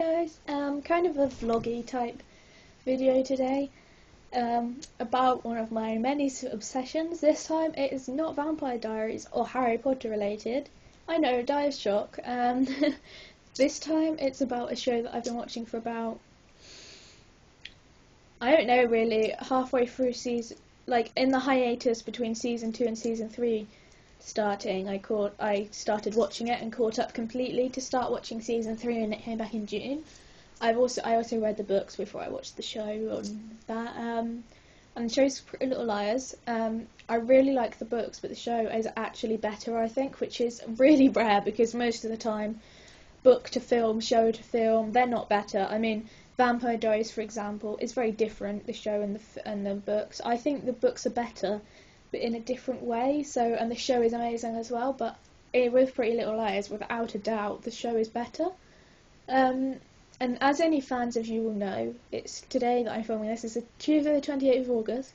Guys, kind of a vloggy type video today, about one of my many obsessions. This time it is not Vampire Diaries or Harry Potter related. I know, dire shock. This time it's about a show that I've been watching for about, I don't know really, halfway through season, like in the hiatus between season 2 and season 3 starting. I started watching it and caught up completely to start watching season 3, and it came back in June. I also read the books before I watched the show on that. And the show's Pretty Little Liars. I really like the books, but the show is actually better, I think, which is really rare because most of the time, book to film, show to film, they're not better. I mean, Vampire Diaries, for example, is very different, the show and the books. I think the books are better, but in a different way. So, and the show is amazing as well. But with Pretty Little Liars, without a doubt, the show is better. And as any fans of you will know, it's today that I'm filming this. It's Tuesday the 28th of August,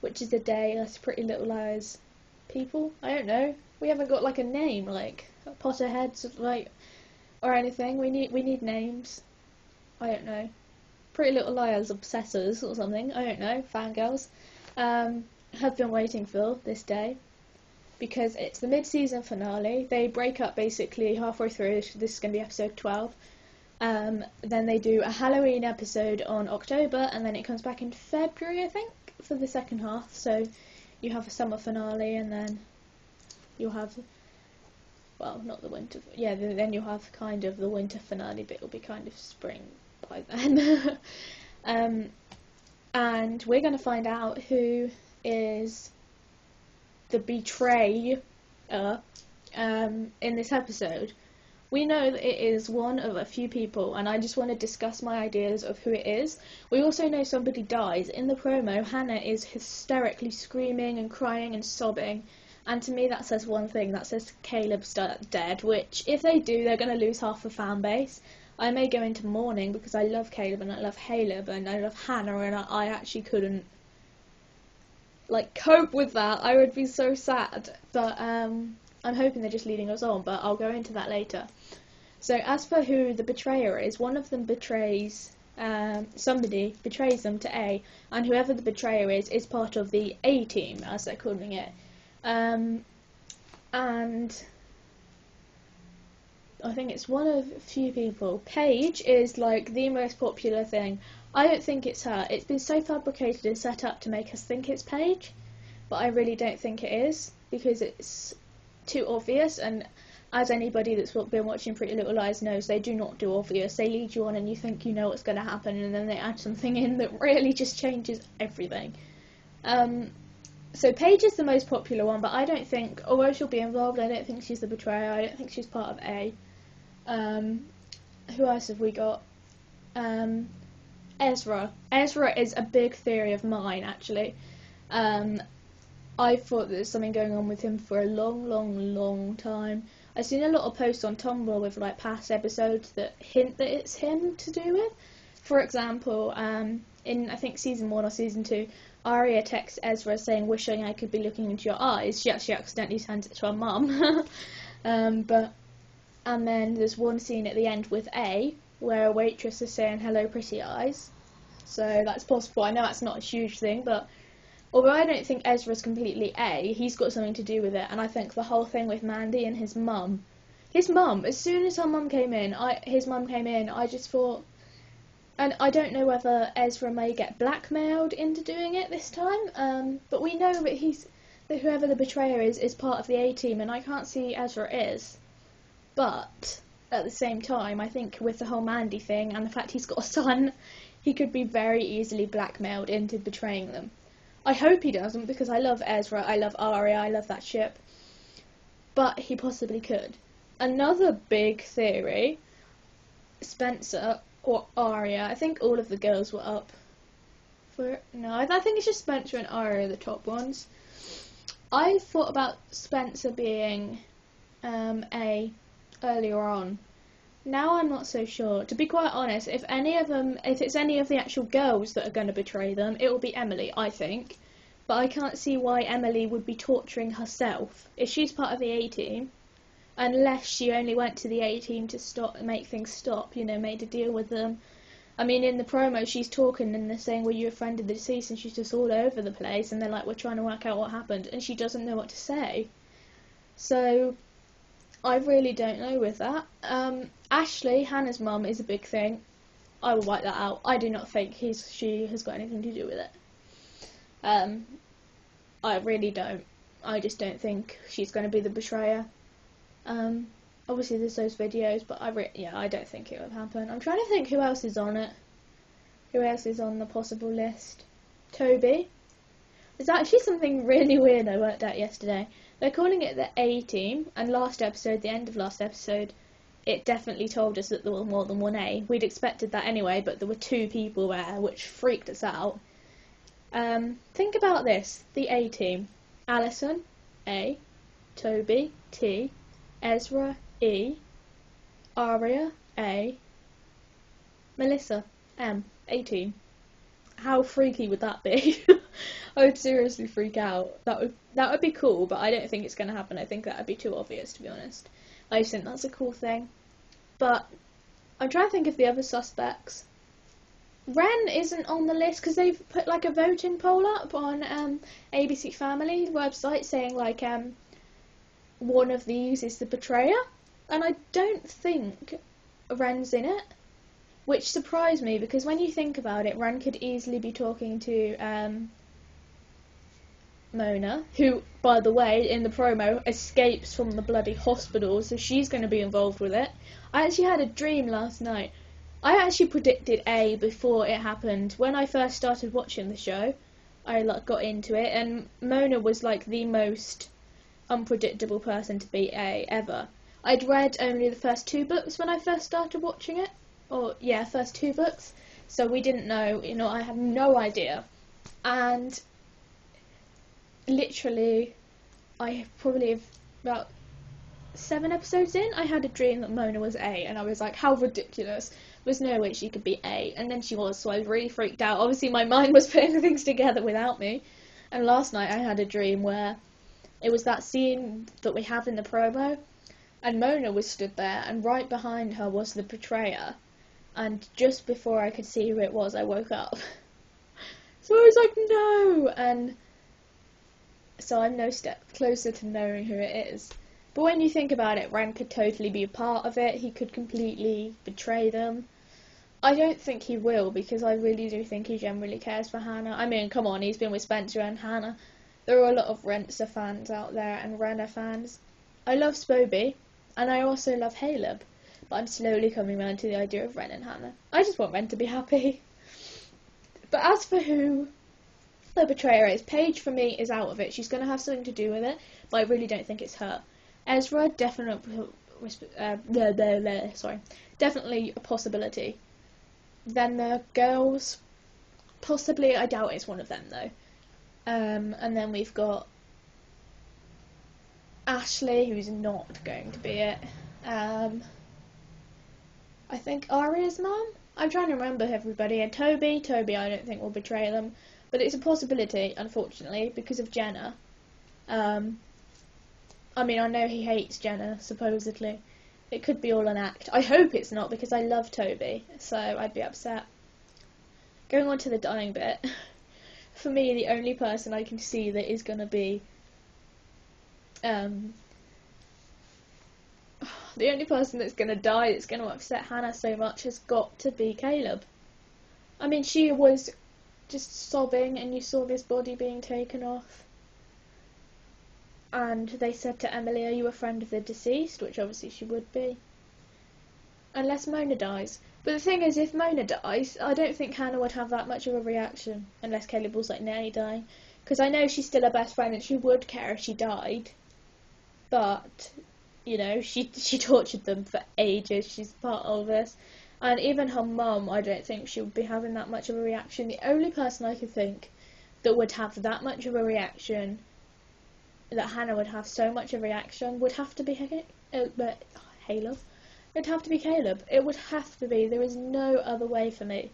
which is the day us Pretty Little Liars people, I don't know, we haven't got like a name, like Potterheads, like, or anything. We need names. I don't know. Pretty Little Liars obsessors or something. I don't know. Fangirls. Have been waiting for this day because it's the mid-season finale. They break up basically halfway through. This is going to be episode 12. Then they do a Halloween episode on October, and then it comes back in February, I think, for the second half. So you have a summer finale, and then you'll have, well, not the winter, yeah, then you'll have kind of the winter finale, but it'll be kind of spring by then. And we're going to find out who is the betrayer in this episode. We know that it is one of a few people, and I just want to discuss my ideas of who it is. We also know somebody dies. In the promo, Hannah is hysterically screaming and crying and sobbing, and to me that says one thing, that says Caleb's dead, which, if they do, they're going to lose half the fan base. I may go into mourning because I love Caleb and I love Caleb and I love Hannah, and I actually couldn't like cope with that. I would be so sad, but I'm hoping they're just leading us on, but I'll go into that later. So as for who the betrayer is, one of them betrays, somebody betrays them to A, and whoever the betrayer is part of the A team, as they're calling it. And I think it's one of a few people. Paige is like the most popular thing. I don't think it's her. It's been so fabricated and set up to make us think it's Paige, but I really don't think it is, because it's too obvious, and as anybody that's been watching Pretty Little Lies knows, they do not do obvious. They lead you on and you think you know what's going to happen, and then they add something in that really just changes everything. So Paige is the most popular one, but I don't think, although she'll be involved, I don't think she's the betrayer. I don't think she's part of A. Who else have we got? Ezra. Ezra is a big theory of mine, actually. I thought there's something going on with him for a long time. I've seen a lot of posts on Tumblr with like past episodes that hint that it's him to do with. For example, in I think season 1 or season 2, Arya texts Ezra saying, "Wishing I could be looking into your eyes." She actually accidentally sends it to her mum. And then there's one scene at the end with A, where a waitress is saying, "Hello, pretty eyes." So that's possible. I know that's not a huge thing, but although I don't think Ezra's completely A, he's got something to do with it. And I think the whole thing with Mandy and his mum, as soon as his mum came in, I just thought, and I don't know whether Ezra may get blackmailed into doing it this time, but we know that whoever the betrayer is part of the A team, and I can't see Ezra is. But at the same time, I think with the whole Mandy thing and the fact he's got a son, he could be very easily blackmailed into betraying them. I hope he doesn't, because I love Ezra, I love Arya, I love that ship. But he possibly could. Another big theory, Spencer or Arya. I think all of the girls were up for it. No, I think it's just Spencer and Arya, the top ones. I thought about Spencer being A earlier on. Now I'm not so sure. To be quite honest, if it's any of the actual girls that are going to betray them, it will be Emily, I think. But I can't see why Emily would be torturing herself. If she's part of the A team, unless she only went to the A-team to make things stop, you know, made a deal with them. I mean, in the promo, she's talking and they're saying, well, you're a friend of the deceased, and she's just all over the place, and they're like, we're trying to work out what happened, and she doesn't know what to say. So, I really don't know with that. Ashley, Hannah's mum, is a big thing. I will wipe that out. I do not think she has got anything to do with it. I really don't. I just don't think she's going to be the betrayer. Obviously there's those videos, but I don't think it will happen. I'm trying to think who else is on it. Who else is on the possible list? Toby. There's actually something really weird I worked out yesterday. They're calling it the A-team, and the end of last episode, it definitely told us that there were more than one A. We'd expected that anyway, but there were 2 people there, which freaked us out. Think about this. The A-team. Alison, A. Toby, T. Ezra, E. Aria, A. Melissa, M. A-team. How freaky would that be? I would seriously freak out. That would be cool, but I don't think it's going to happen. I think that would be too obvious, to be honest. I just think that's a cool thing. But I'm trying to think of the other suspects. Ren isn't on the list because they've put like a voting poll up on ABC Family website saying like one of these is the betrayer, and I don't think Ren's in it, which surprised me because when you think about it, Ren could easily be talking to Mona, who, by the way, in the promo, escapes from the bloody hospital, so she's going to be involved with it. I actually had a dream last night. I actually predicted A before it happened. When I first started watching the show, I got into it, and Mona was like the most unpredictable person to beat A ever. I'd read only the first 2 books when I first started watching it. First 2 books. So we didn't know, I had no idea. And literally, I probably have about 7 episodes in, I had a dream that Mona was A, and I was like, how ridiculous. There's no way she could be A, and then she was, so I was really freaked out. Obviously my mind was putting things together without me. And last night I had a dream where it was that scene that we have in the promo, and Mona was stood there, and right behind her was the betrayer, and just before I could see who it was, I woke up. So I was like, no, and so I'm no step closer to knowing who it is. But when you think about it, Ren could totally be a part of it. He could completely betray them. I don't think he will, because I really do think he generally cares for Hannah. I mean, come on, he's been with Spencer and Hannah. There are a lot of Rentser fans out there and Renner fans. I love Spoby, and I also love Caleb, but I'm slowly coming around to the idea of Ren and Hannah. I just want Ren to be happy. But as for who the betrayer is, Paige for me is out of it. She's going to have something to do with it, but I really don't think it's her. Ezra, definitely a possibility. Then the girls, possibly. I doubt it's one of them though. And then we've got Ashley, who's not going to be it. I think Aria's mum. I'm trying to remember everybody. And Toby, I don't think will betray them, but it's a possibility, unfortunately, because of Jenna. I mean, I know he hates Jenna, supposedly. It could be all an act. I hope it's not, because I love Toby, so I'd be upset. Going on to the dying bit, for me, the only person I can see that is going to be... the only person that's going to die, that's going to upset Hannah so much, has got to be Caleb. I mean, she was just sobbing, and you saw this body being taken off. And they said to Emily, are you a friend of the deceased? Which obviously she would be. Unless Mona dies. But the thing is, if Mona dies, I don't think Hannah would have that much of a reaction. Unless Caleb was like nearly dying. Because I know she's still her best friend and she would care if she died. But, she tortured them for ages. She's part of this. And even her mum, I don't think she would be having that much of a reaction. The only person I could think that would have that much of a reaction, that Hannah would have so much of a reaction, would have to be Caleb. It'd have to be Caleb. It would have to be. There is no other way for me.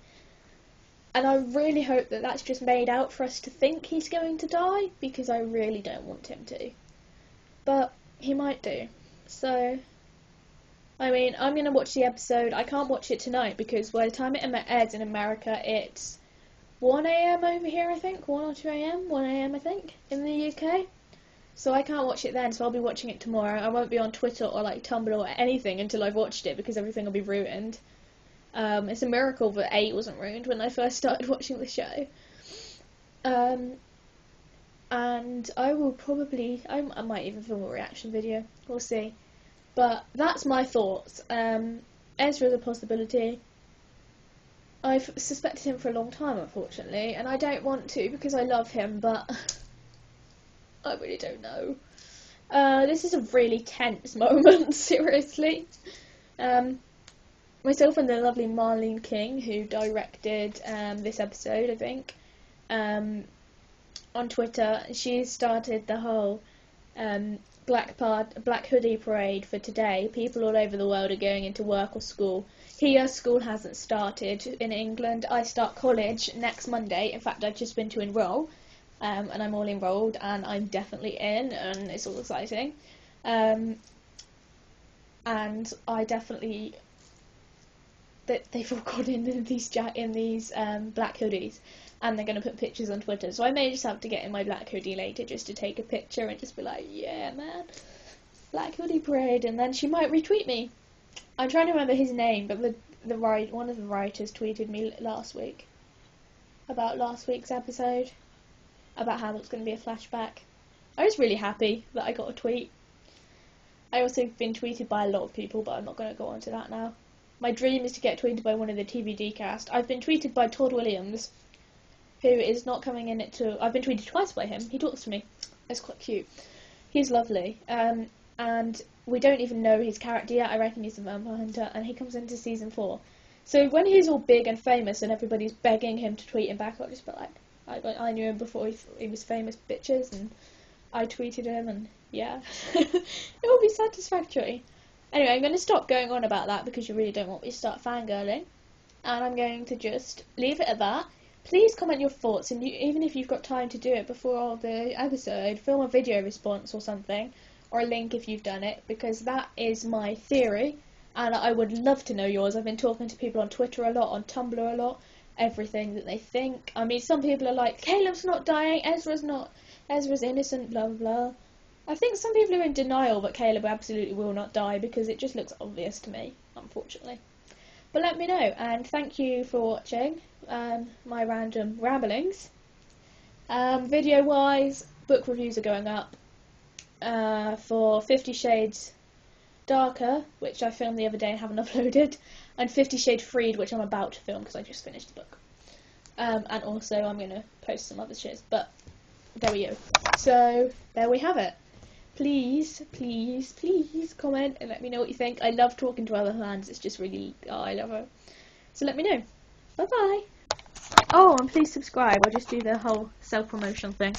And I really hope that that's just made out for us to think he's going to die, because I really don't want him to. But he might do. So, I mean, I'm going to watch the episode. I can't watch it tonight because by the time it airs in America, it's 1 a.m. over here, I think. 1 or 2 a.m. 1 a.m. I think, in the UK. So I can't watch it then, so I'll be watching it tomorrow. I won't be on Twitter or like Tumblr or anything until I've watched it because everything will be ruined. It's a miracle that 8 wasn't ruined when I first started watching the show. And I will probably, I might even film a reaction video, we'll see. But that's my thoughts. Ezra's a possibility. I've suspected him for a long time, unfortunately, and I don't want to because I love him, but I really don't know. This is a really tense moment, seriously. Myself and the lovely Marlene King, who directed this episode, I think, on Twitter, she started the whole Black Hoodie Parade for today. People all over the world are going into work or school. Here, school hasn't started in England. I start college next Monday. In fact, I've just been to enrol, and I'm all enrolled, and I'm definitely in, and it's all exciting. And I definitely... they've all gone in these black hoodies, and they're going to put pictures on Twitter, so I may just have to get in my black hoodie later just to take a picture and just be like, yeah man, Black Hoodie Parade, and then she might retweet me. I'm trying to remember his name, but one of the writers tweeted me last week about last week's episode, about how it's going to be a flashback. I was really happy that I got a tweet. I also been tweeted by a lot of people, but I'm not going to go on to that now. My dream is to get tweeted by one of the TVD cast. I've been tweeted by Todd Williams, who is not coming in it I've been tweeted twice by him. He talks to me. It's quite cute. He's lovely. And we don't even know his character yet. I reckon he's a vampire hunter, and he comes into season 4. So when he's all big and famous and everybody's begging him to tweet him back, I'll just be like, I knew him before he was famous, bitches, and I tweeted him, and yeah. It will be satisfactory. Anyway, I'm going to stop going on about that because you really don't want me to start fangirling. And I'm going to just leave it at that. Please comment your thoughts, and even if you've got time to do it before the episode, film a video response or something, or a link if you've done it, because that is my theory, and I would love to know yours. I've been talking to people on Twitter a lot, on Tumblr a lot, everything that they think. I mean, some people are like, Caleb's not dying, Ezra's innocent, blah blah blah. I think some people are in denial that Caleb absolutely will not die because it just looks obvious to me, unfortunately. But let me know, and thank you for watching my random ramblings. Video-wise, book reviews are going up for 50 Shades Darker, which I filmed the other day and haven't uploaded, and 50 Shades Freed, which I'm about to film because I just finished the book. And also I'm going to post some other shit, but there we go. So, there we have it. Please, please, please comment and let me know what you think. I love talking to other fans, it's just really, I love it. So let me know. Bye bye. Oh, and please subscribe, I'll just do the whole self-promotion thing.